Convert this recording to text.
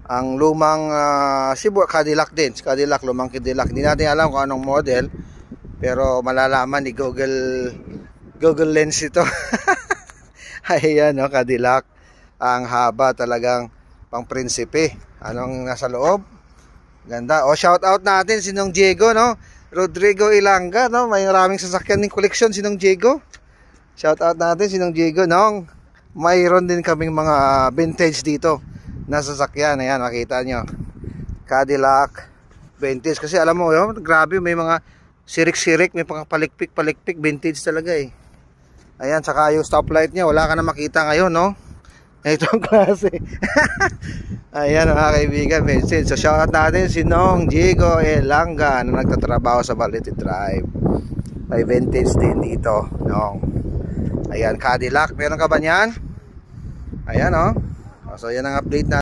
Ang lumang Cebu Cadillac din. Cadillac, lumang Cadillac. Hindi natin alam kung anong model. Pero malalaman ni Google Lens ito. Ayan, no, Cadillac. Ang haba talagang pang prinsipe. Anong nasa loob? Ganda. O, shout out natin sinong Diego, no? Rodrigo Ilanga, no? May maraming sasakyan ng collection sinong Diego. Shout out natin sinong Diego, no? Mayroon din kaming mga vintage dito na sasakyan. Ayan, makita nyo. Cadillac vintage. Kasi alam mo, yun, grabe, may mga sirik-sirik, may mga palikpik, vintage talaga eh. Ayan, saka yung stoplight nya, wala ka na makita ngayon, no? Itong klase. Ayan mga kaibigan, vintage. So shoutout natin si Nong Diego Elanga na nagtatrabaho sa Balete Drive. May vintage din dito, Nong. Ayan, Cadillac, meron ka ba niyan? Ayan, oh. So yan ang update na